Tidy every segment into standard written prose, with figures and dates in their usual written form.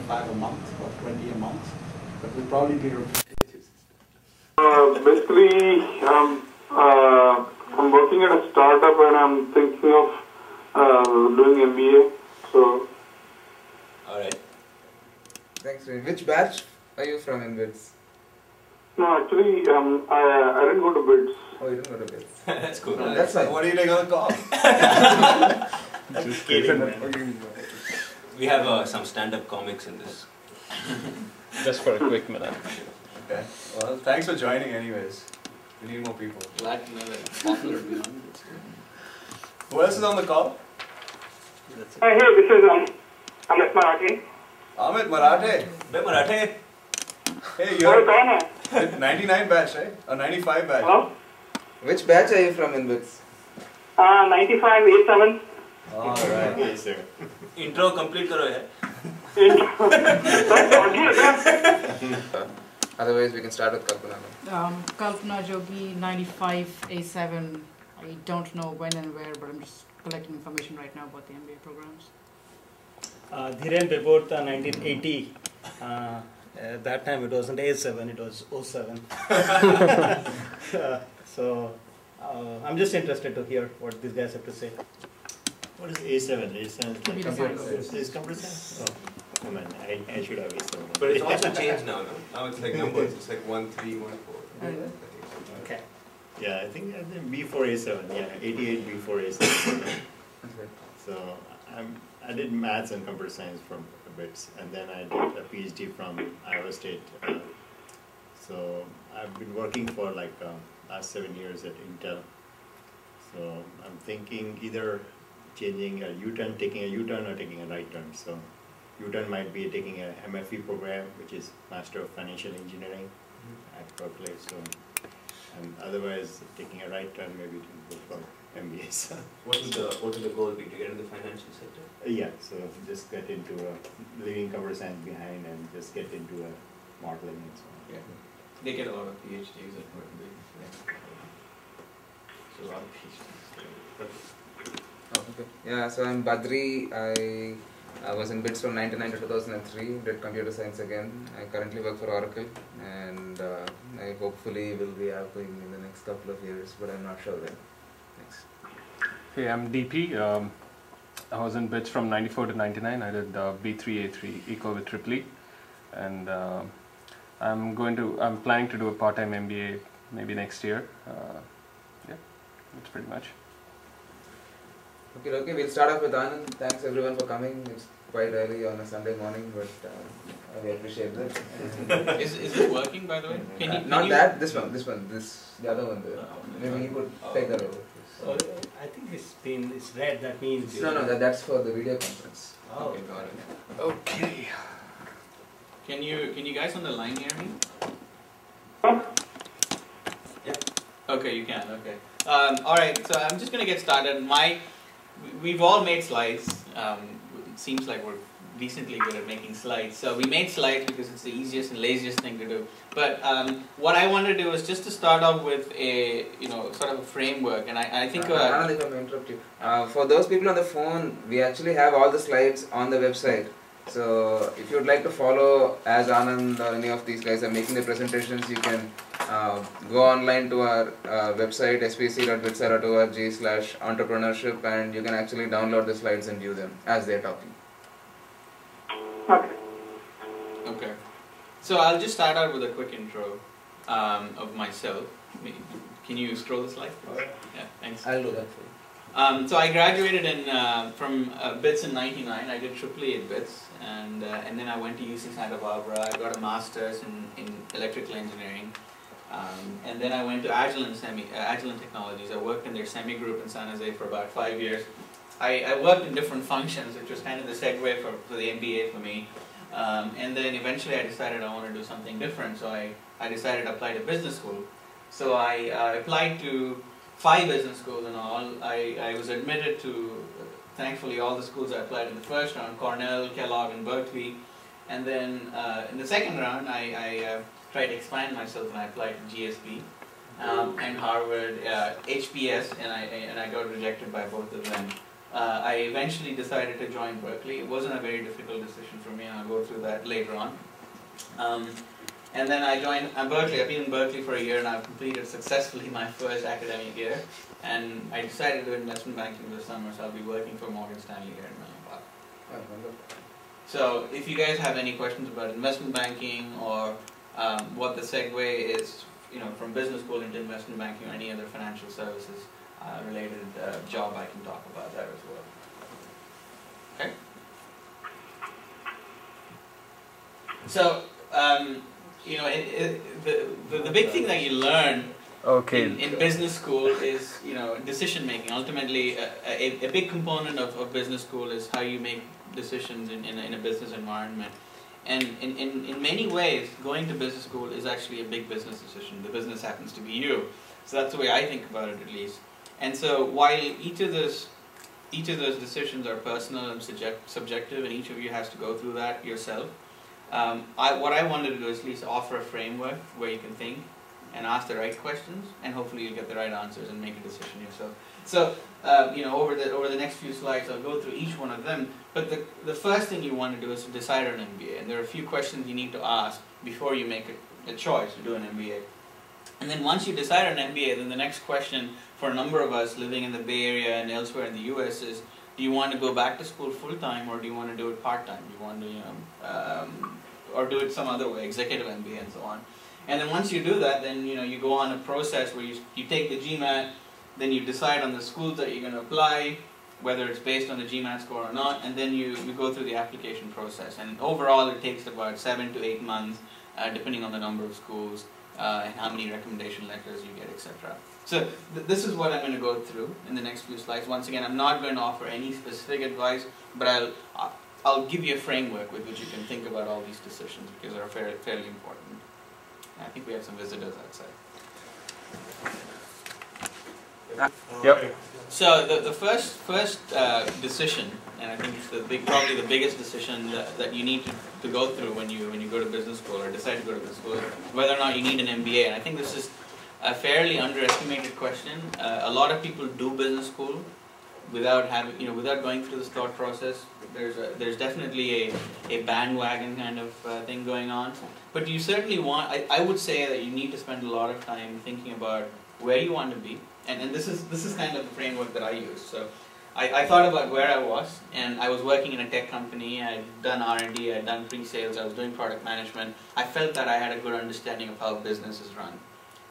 25 a month or 20 a month, but we'll probably be basically, I'm working at a startup and I'm thinking of doing MBA. So. All right. Thanks, Ray. Which batch are you from in BITS? No, actually, I didn't go to BITS. Oh, you didn't go to BITS. That's cool. That's fine. What are you doing on the call? Just kidding, man. We have some stand-up comics in this. Just for a quick minute. Okay. Well, thanks for joining anyways. We need more people. Glad to know that it's popular beyond. Who else is on the call? Hey, this is Amit Marathi. Amit Marathe. Hey, Marathe. Hey, you're 99 batch, right? Or 95 batch? Hello? Which batch are you from in BITS? 95, 87. Alright. Yes, sir. Intro complete karo hai. Otherwise, we can start with Kalpana. Kalpana Jogi, 95 A7. I don't know when and where, but I'm just collecting information right now about the MBA programs. Dhiren Bebota, 1980. At that time it wasn't A7, it was 07. So I'm just interested to hear what these guys have to say. What is A7? A7 is like Computer science. Is computer science? Oh, come on, I should have A7. But it's also changed now, no? Now it's like numbers. It's like 1, 3, 1, 4. Okay. Yeah, I think before A7. Yeah, 88 before A7. So I did maths and computer science from BITS, and then I did a PhD from Iowa State. So I've been working for like last 7 years at Intel. So I'm thinking either changing a U-turn, taking a U-turn, or taking a right turn. So U-turn might be taking a MFE program, which is Master of Financial Engineering at Berkeley. So, and otherwise taking a right turn maybe to go for MBA. So What would the goal be to get into the financial sector? yeah, so just get into leaving computer science behind and just get into modeling and so on. Yeah. They get a lot of PhDs at Berkeley. Yeah. So a lot of PhDs. Okay. Yeah, so I'm Badhri. I was in BITS from 1999 to 2003, did computer science again. I currently work for Oracle, and I hopefully will be applying in the next couple of years, but I'm not sure when. Thanks. Hey, I'm DP. I was in BITS from 94 to 99. I did B3, A3, Eco with Triple E, and I'm planning to do a part-time MBA maybe next year. Yeah, that's pretty much. Okay, we'll start off with Aanand. Thanks everyone for coming. It's quite early on a Sunday morning, but we appreciate that. Is it working, by the way? Not that, this one, the other one there. Maybe you could take that over. So I think it's red, that means... No, that's for the video conference. Oh, okay, got it. Okay. Can you guys on the line hear me? Yeah. Okay, you can, okay. Alright, so I'm just going to get started. We've all made slides. It seems like we're decently good at making slides. So we made slides because it's the easiest and laziest thing to do. But what I want to do is just to start off with a sort of a framework, and I think. Aanand, if I may interrupt you. For those people on the phone, we actually have all the slides on the website. So if you would like to follow as Aanand or any of these guys are making the presentations, you can go online to our website svc.bitsaa.org/entrepreneurship, and you can actually download the slides and view them as they're talking. Okay. So I'll just start out with a quick intro of myself. Can you scroll the slide? Yeah, thanks. I'll do that for you. So I graduated from BITS in '99. I did AAA at BITS, and then I went to UC Santa Barbara. I got a master's in electrical engineering, and then I went to Agilent Technologies. I worked in their semi group in San Jose for about 5 years. I worked in different functions, which was kind of the segue for the MBA for me. And then eventually I decided I want to do something different, so I decided to apply to business school. So I applied to 5 business schools in all. I was admitted to, thankfully, all the schools I applied in the first round: Cornell, Kellogg, and Berkeley. And then in the second round, I tried to expand myself, and I applied to GSB and Harvard, HBS, and I got rejected by both of them. I eventually decided to join Berkeley. It wasn't a very difficult decision for me, and I'll go through that later on. And then I joined Berkeley. I've been in Berkeley for a year, and I've completed successfully my first academic year. And I decided to do investment banking this summer, so I'll be working for Morgan Stanley here in Menlo Park. So if you guys have any questions about investment banking or what the segue is, from business school into investment banking or any other financial services related job, I can talk about that as well. Okay. So the big thing that you learn in business school is decision making. Ultimately, a big component of business school is how you make decisions in a business environment. And in many ways, going to business school is actually a big business decision. The business happens to be you. So that's the way I think about it, at least. And so while each of those decisions are personal and subjective, and each of you has to go through that yourself, what I wanted to do is at least offer a framework where you can think and ask the right questions, and hopefully you'll get the right answers and make a decision yourself. So, over the next few slides, I'll go through each one of them. But the first thing you want to do is to decide on an MBA, and there are a few questions you need to ask before you make a choice to do an MBA. And then once you decide on an MBA, then the next question for a number of us living in the Bay Area and elsewhere in the U.S. is: do you want to go back to school full time, or do you want to do it part time? Do you want to, or do it some other way, executive MBA and so on? And then once you do that, then you go on a process where you take the GMAT, then you decide on the schools that you're going to apply, whether it's based on the GMAT score or not, and then you go through the application process. And overall, it takes about 7 to 8 months, depending on the number of schools and how many recommendation letters you get, etc. So this is what I'm going to go through in the next few slides. Once again, I'm not going to offer any specific advice, but I'll give you a framework with which you can think about all these decisions, because they're fairly important. I think we have some visitors outside. Yep. So the first decision, and I think it's probably the biggest decision that you need to go through when you go to business school or decide to go to business school, is whether or not you need an MBA. And I think this is a fairly underestimated question. A lot of people do business school without going through this thought process. There's definitely a bandwagon kind of thing going on. But you certainly I would say that you need to spend a lot of time thinking about where you want to be. And this is kind of the framework that I use. So I thought about where I was, and I was working in a tech company. I'd done R&D, I'd done pre-sales, I was doing product management. I felt that I had a good understanding of how business is run,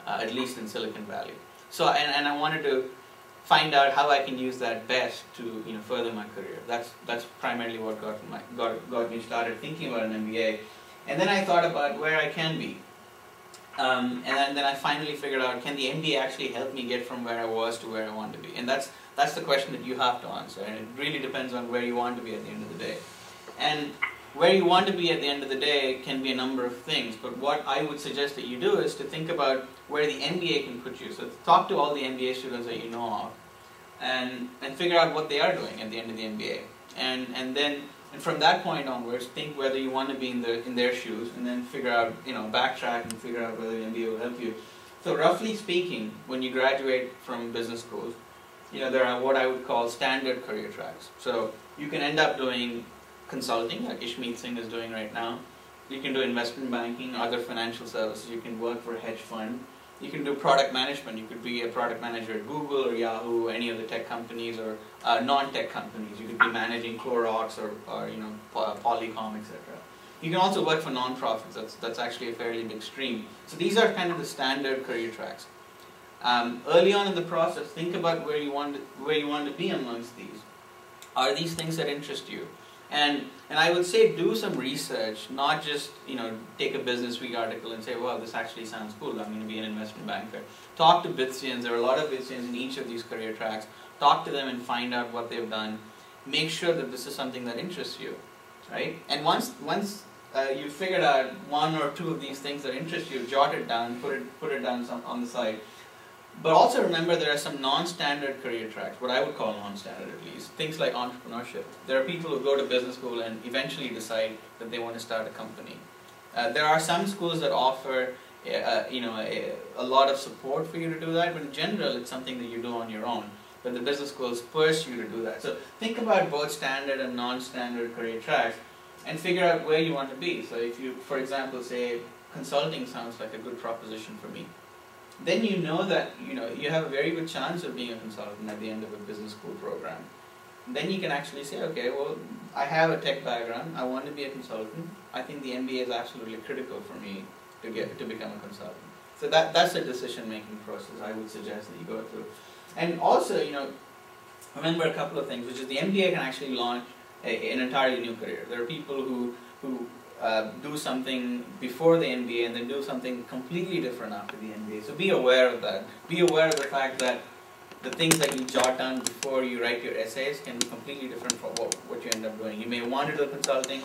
at least in Silicon Valley. So and I wanted to find out how I can use that best to further my career. That's primarily what got me started thinking about an MBA. And then I thought about where I can be. And then I finally figured out, can the MBA actually help me get from where I was to where I want to be? And that's the question that you have to answer, and it really depends on where you want to be at the end of the day. And where you want to be at the end of the day can be a number of things, but what I would suggest that you do is to think about where the MBA can put you. So talk to all the MBA students that you know of, and figure out what they are doing at the end of the MBA. And from that point onwards, think whether you want to be in their shoes, and then figure out, backtrack and figure out whether the MBA will help you. So roughly speaking, when you graduate from business schools, there are what I would call standard career tracks. So you can end up doing consulting, like Ishmeet Singh is doing right now. You can do investment banking, other financial services. You can work for a hedge fund. You can do product management. You could be a product manager at Google or Yahoo, or any of the tech companies, or non-tech companies. You could be managing Clorox or Polycom, etc. You can also work for non-profits. That's actually a fairly big stream. So these are kind of the standard career tracks. Early on in the process, think about where you want to be amongst these. Are these things that interest you? And I would say do some research, not just take a Business Week article and say, wow, this actually sounds cool, I'm going to be an investment banker. Talk to BITSAians. There are a lot of BITSAians in each of these career tracks. Talk to them and find out what they've done. Make sure that this is something that interests you, right? And once you've figured out one or two of these things that interest you, jot it down, put it down on the side. But also remember, there are some non-standard career tracks, what I would call non-standard at least, things like entrepreneurship. There are people who go to business school and eventually decide that they want to start a company. There are some schools that offer a lot of support for you to do that, but in general it's something that you do on your own. but the business schools force you to do that. So think about both standard and non-standard career tracks and figure out where you want to be. So if you, for example, say consulting sounds like a good proposition for me, then you know that you have a very good chance of being a consultant at the end of a business school program. Then you can actually say, okay, well, I have a tech background, I want to be a consultant. I think the MBA is absolutely critical for me to become a consultant. So that's a decision-making process I would suggest that you go through. And also, remember a couple of things, which is the MBA can actually launch an entirely new career. There are people who do something before the MBA and then do something completely different after the MBA. So be aware of that. Be aware of the fact that the things that you jot down before you write your essays can be completely different from what you end up doing. You may want to do consulting,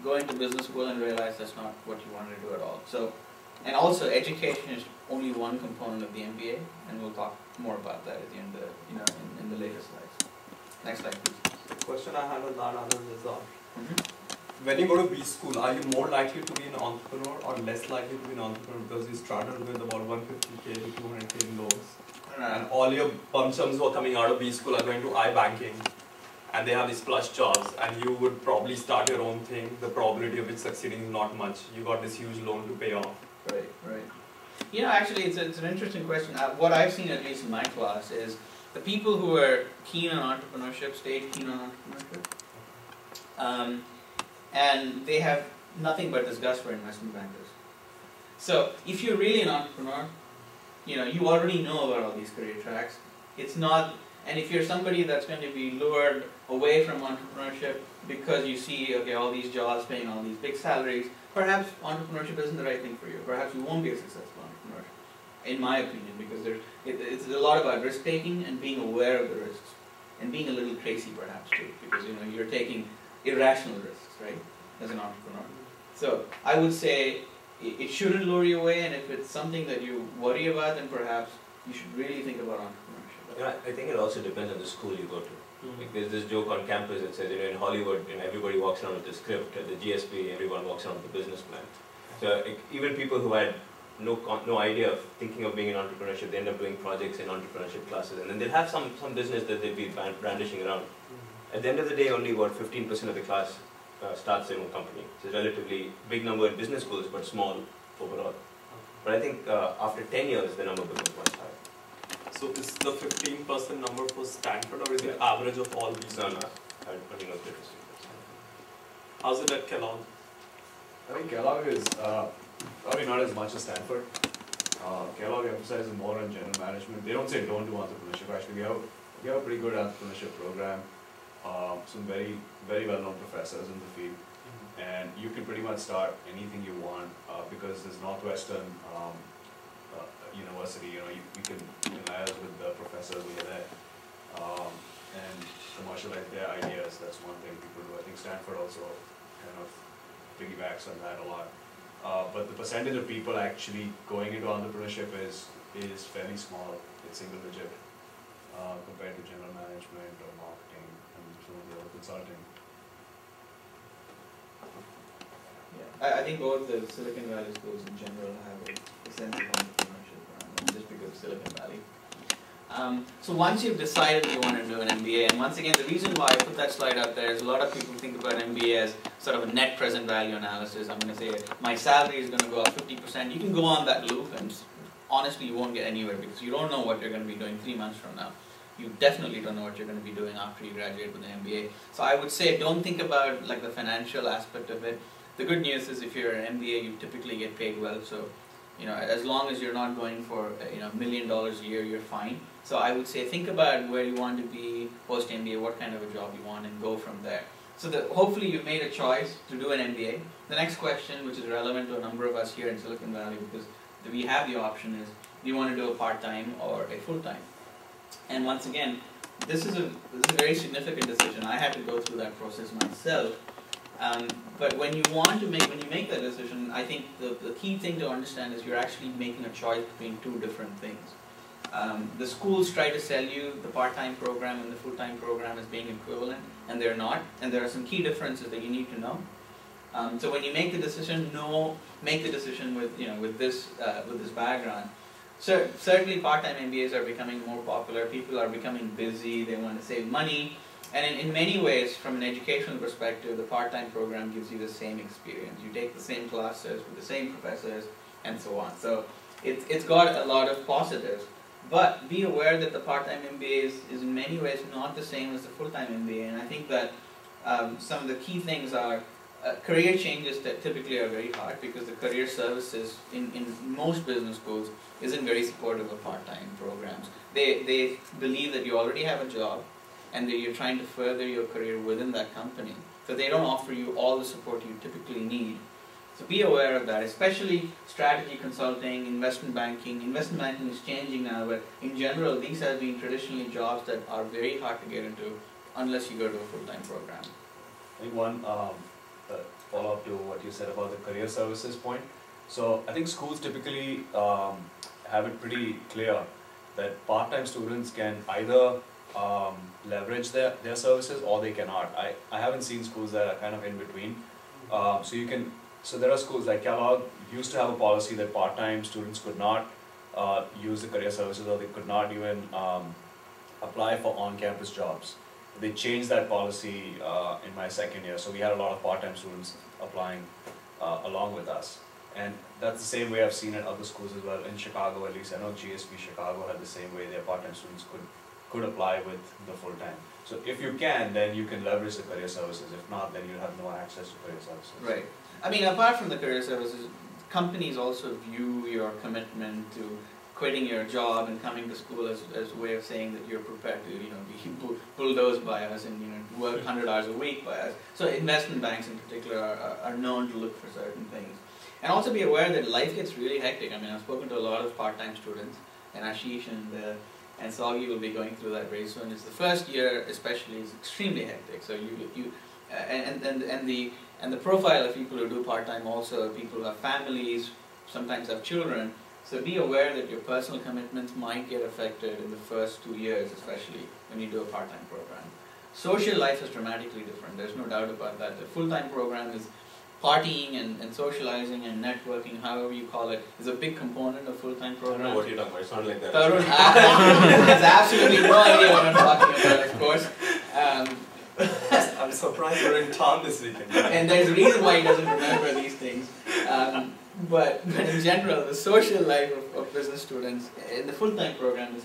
go into business school and realize that's not what you want to do at all. So, and also education is only one component of the MBA, and we'll talk more about that at the end of in the later slides. Next slide, please. The question I have on that, Aanand, is when you go to B school, are you more likely to be an entrepreneur or less likely to be an entrepreneur because you started with about 150K to 200K in loans? And all your bum sums who are coming out of B school are going to iBanking and they have these plush jobs and you would probably start your own thing. The probability of it succeeding is not much. You got this huge loan to pay off. Right. Actually, it's an interesting question. What I've seen, at least in my class, is the people who are keen on entrepreneurship stayed keen on entrepreneurship. And they have nothing but disgust for investment bankers. So if you're really an entrepreneur, you already know about all these career tracks. It's not, and if you're somebody that's going to be lured away from entrepreneurship because you see, okay, all these jobs paying all these big salaries, perhaps entrepreneurship isn't the right thing for you. Perhaps you won't be a successful entrepreneur, in my opinion, because it's a lot about risk taking and being aware of the risks, and being a little crazy perhaps too, because you're taking irrational risks, right, as an entrepreneur. So I would say it shouldn't lure you away, and if it's something that you worry about, then perhaps you should really think about entrepreneurship. Yeah, I think it also depends on the school you go to. Like there's this joke on campus that says, in Hollywood, everybody walks around with the script. At the GSP, everyone walks around with the business plan. So even people who had no idea of thinking of being in entrepreneurship, they end up doing projects in entrepreneurship classes, and then they'll have some business that they'll be brandishing around. At the end of the day, only about 15% of the class starts their own company. It's a relatively big number in business schools, but small overall. But I think after 10 years, the number becomes much higher. So is the 15% number for Stanford, or is it average of all these? No, I only know 50%. How's it at Kellogg? I think Kellogg is probably not as much as Stanford. Kellogg emphasizes more on general management. They don't say don't do entrepreneurship. Actually, we have a pretty good entrepreneurship program. Some very, very well-known professors in the field, and you can pretty much start anything you want because there's Northwestern University. You can liaise with the professors over there and commercialize their ideas. That's one thing people do. I think Stanford also kind of piggybacks on that a lot. But the percentage of people actually going into entrepreneurship is fairly small. It's single digit compared to general management or marketing and some of the other consulting. Yeah, I think both the Silicon Valley schools in general have a sense of entrepreneurship just because of Silicon Valley. So once you've decided you want to do an MBA, and once again, the reason why I put that slide up there is a lot of people think about MBA as sort of a net present value analysis. I'm going to say my salary is going to go up 50%. You can go on that loop, and honestly, you won't get anywhere because you don't know what you're going to be doing 3 months from now. You definitely don't know what you're going to be doing after you graduate with an MBA. So I would say don't think about like the financial aspect of it. The good news is if you're an MBA, you typically get paid well. So as long as you're not going for $1 million a year, you're fine. So I would say think about where you want to be post MBA, what kind of a job you want, and go from there. So hopefully you've made a choice to do an MBA. The next question, which is relevant to a number of us here in Silicon Valley, because we have the option, is do you want to do a part-time or a full-time? And once again, this is a very significant decision. I had to go through that process myself. But when you make that decision, I think the key thing to understand is you're actually making a choice between two different things. The schools try to sell you the part-time program and the full-time program as being equivalent, and they're not. And there are some key differences that you need to know. So when you make the decision, make the decision with this background. certainly part-time MBAs are becoming more popular. People are becoming busy. They want to save money. And in many ways, from an educational perspective, the part-time program gives you the same experience. You take the same classes with the same professors and so on. So it's got a lot of positives. But be aware that the part-time MBA is in many ways not the same as the full-time MBA. And I think that some of the key things are career changes that typically are very hard because the career services in most business schools isn't very supportive of part-time programs. They believe that you already have a job and that you're trying to further your career within that company. So they don't offer you all the support you typically need. So be aware of that, especially strategy consulting, investment banking. Investment banking is changing now, but in general, these have been traditionally jobs that are very hard to get into unless you go to a full-time program. I think one follow-up to what you said about the career services point. So I think schools typically have it pretty clear that part-time students can either leverage their services or they cannot. I haven't seen schools that are kind of in between. So there are schools like Kellogg used to have a policy that part-time students could not use the career services or they could not even apply for on-campus jobs. They changed that policy in my second year, so we had a lot of part-time students applying along with us. And that's the same way I've seen at other schools as well. In Chicago, at least I know GSP Chicago had the same way. Their part-time students could apply with the full-time. So if you can, then you can leverage the career services. If not, then you have no access to career services. Right. I mean, apart from the career services, companies also view your commitment to quitting your job and coming to school as a way of saying that you're prepared to, be bulldozed by us and work 100 hours a week by us. So investment banks in particular are known to look for certain things. And also be aware that life gets really hectic. I mean, I've spoken to a lot of part-time students, and Ashish and Sagi will be going through that very soon. It's the first year, especially, is extremely hectic. So and the profile of people who do part-time also, people who have families, sometimes have children. So be aware that your personal commitments might get affected in the first 2 years, especially when you do a part-time program. Social life is dramatically different. There's no doubt about that. The full-time program is partying and socializing and networking, however you call it, is a big component of full-time program. I don't know what you're talking about. It's not like that. Tarun has absolutely no idea what I'm talking about, of course. I'm surprised you're in town this weekend. And there's a reason why he doesn't remember these things. But in general, the social life of business students in the full-time program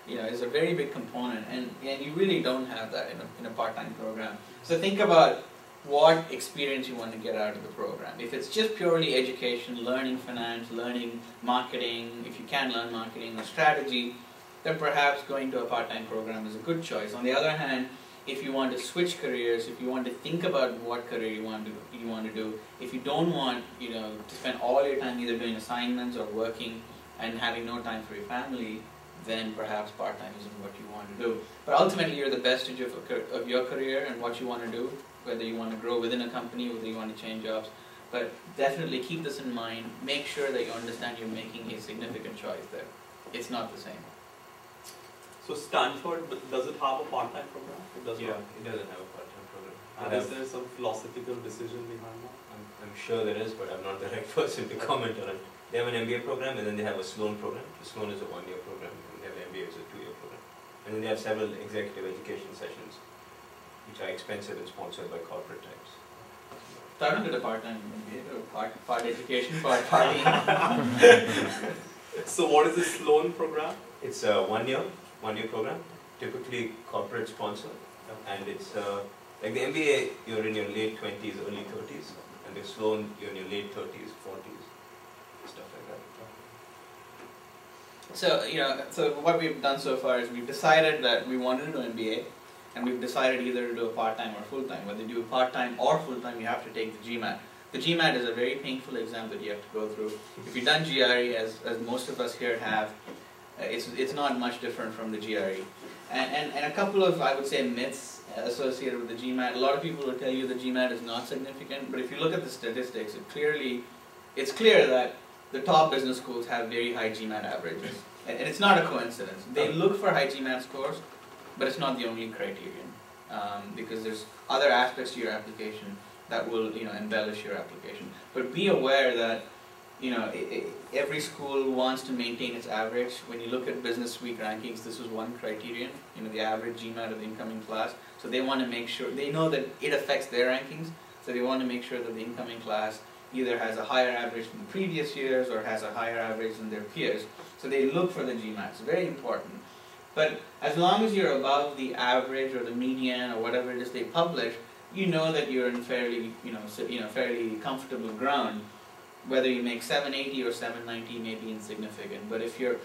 is a very big component, and you really don't have that in a part-time program. So think about what experience you want to get out of the program. If it's just purely education, learning finance, learning marketing, if you can learn marketing or strategy, then perhaps going to a part-time program is a good choice. On the other hand, if you want to switch careers, if you want to think about what career you want to do, if you don't want to spend all your time either doing assignments or working and having no time for your family, then perhaps part-time isn't what you want to do. But ultimately, you're the vestige of your career and what you want to do, whether you want to grow within a company, whether you want to change jobs. But definitely keep this in mind. Make sure that you understand you're making a significant choice there. It's not the same. So Stanford, does it have a part-time program? It does not. It doesn't have a part-time program. And is there some philosophical decision behind that? I'm sure there is, but I'm not the right person to comment on it. They have an MBA program and then they have a Sloan program. The Sloan is a 1-year program and they have an MBA is a 2-year program. And then they have several executive education sessions which are expensive and sponsored by corporate types. Tarun did a part-time MBA, part education, part partying. So what is the Sloan program? It's a 1-year program, typically corporate sponsor, and it's like the MBA, you're in your late 20s, early 30s, and the Sloan, you're in your late 30s, 40s, stuff like that. So, so what we've done so far is we've decided that we want to do MBA, and we've decided either to do a part-time or full-time. Whether you do part-time or full-time, you have to take the GMAT. The GMAT is a very painful exam that you have to go through. If you've done GRE, as most of us here have, it's not much different from the GRE. And a couple of, I would say, myths associated with the GMAT. A lot of people will tell you the GMAT is not significant, but if you look at the statistics, it's clear that the top business schools have very high GMAT averages. And it's not a coincidence. They look for high GMAT scores, but it's not the only criterion, because there's other aspects to your application that will embellish your application. But be aware that every school wants to maintain its average. When you look at Business Week rankings, this is one criterion, the average GMAT of the incoming class. So they want to make sure, they know that it affects their rankings, so they want to make sure that the incoming class either has a higher average than previous years or has a higher average than their peers. So they look for the GMAT. It's very important. But as long as you're above the average or the median or whatever it is they publish, you know that you're in fairly, fairly comfortable ground. Whether you make 780 or 790 may be insignificant, but if you're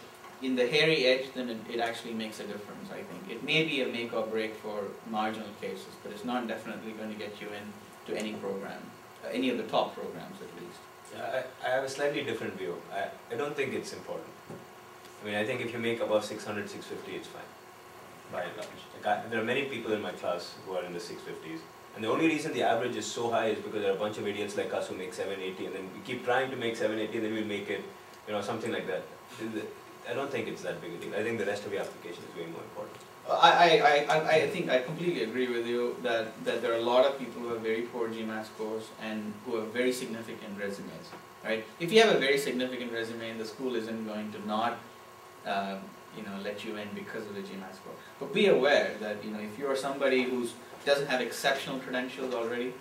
in the hairy edge, then it actually makes a difference, I think. It may be a make or break for marginal cases, but it's not definitely going to get you into any program, any of the top programs at least. Yeah, I have a slightly different view. I don't think it's important. I mean, I think if you make above 600, 650, it's fine, by and large. Like there are many people in my class who are in the 650s. And the only reason the average is so high is because there are a bunch of idiots like us who make 780, and then we keep trying to make 780, and then we'll make it, something like that. I don't think it's that big a deal. I think the rest of the application is way more important. I think I completely agree with you that there are a lot of people who have very poor GMAT scores and who have very significant resumes, right? If you have a very significant resume, the school isn't going to not let you in because of the GMAT score. But be aware that if you're somebody who doesn't have exceptional credentials already,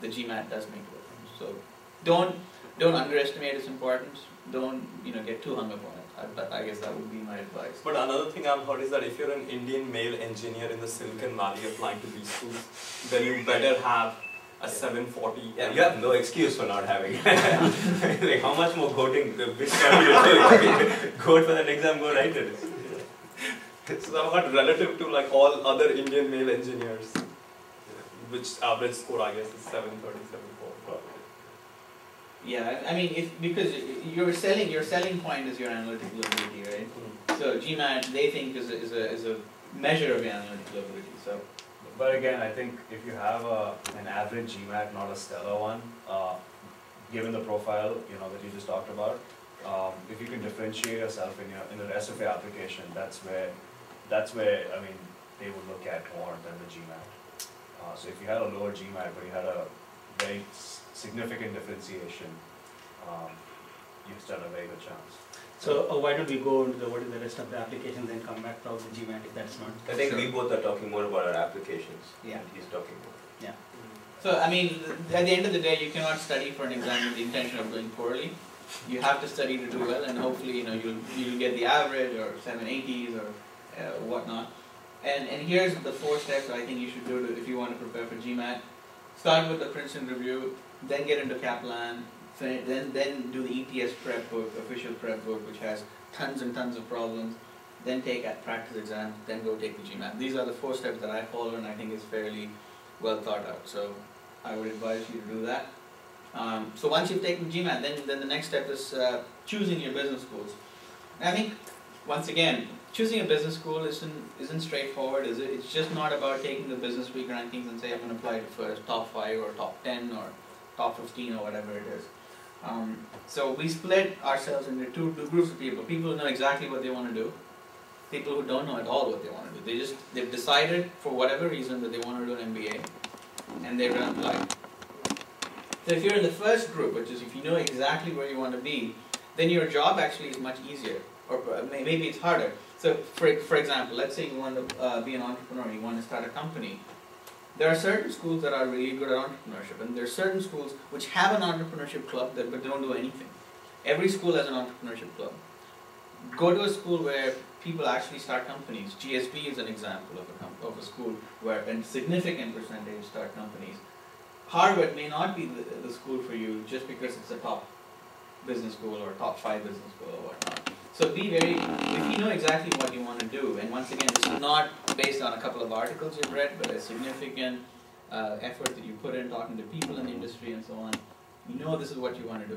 the GMAT does make a difference. So don't underestimate its importance. Don't get too hung up on it. I guess that would be my advice. But another thing I've heard is that if you're an Indian male engineer in the Silicon Valley applying to these schools, then you better have a 740. Yeah, you have no excuse for not having it. Like, how much more goating, which can you do? Goat for that exam, go write it. So I've heard relative to like all other Indian male engineers, which average score I guess is 730, 740. Yeah, I mean, because your selling point is your analytical ability, right? So GMAT they think is a measure of your analytical ability. So, but again, I think if you have an average GMAT, not a stellar one, given the profile that you just talked about, if you can differentiate yourself in the rest of your application, that's where I mean they would look at more than the GMAT. So if you had a lower GMAT but you had a very significant differentiation, you still have a very good chance. So why don't we go into what is the rest of the applications and come back to the GMAT if that's not. I think we both are talking more about our applications. Yeah. And he's talking more. Yeah. So I mean, at the end of the day, you cannot study for an exam with the intention of doing poorly. You have to study to do well, and hopefully you'll get the average or 780s or whatnot. And here's the 4 steps I think you should do if you want to prepare for GMAT. Start with the Princeton review, then get into Kaplan, then do the ETS prep book, official prep book, which has tons and tons of problems. Then take a practice exam, then go take the GMAT. These are the 4 steps that I follow, and I think it's fairly well thought out. So I would advise you to do that. So once you've taken GMAT, then the next step is choosing your business schools. And I think, once again, choosing a business school isn't straightforward, is it? It's just not about taking the Business Week rankings and say I'm going to apply for top 5 or top 10 or top 15 or whatever it is. So we split ourselves into two groups of people. People who know exactly what they want to do. People who don't know at all what they want to do. They've decided for whatever reason that they want to do an MBA, and they're going to apply. So if you're in the first group, which is if you know exactly where you want to be, then your job actually is much easier, or maybe it's harder. So for example, let's say you want to be an entrepreneur, you want to start a company. There are certain schools that are really good at entrepreneurship, and there are certain schools which have an entrepreneurship club but don't do anything. Every school has an entrepreneurship club. Go to a school where people actually start companies. GSB is an example of a school where a significant percentage start companies. Harvard may not be the school for you just because it's a top business school or top 5 business school or whatnot. So if you know exactly what you want to do, and once again, this is not based on a couple of articles you've read, but a significant effort that you put in talking to people in the industry and so on, you know this is what you want to do.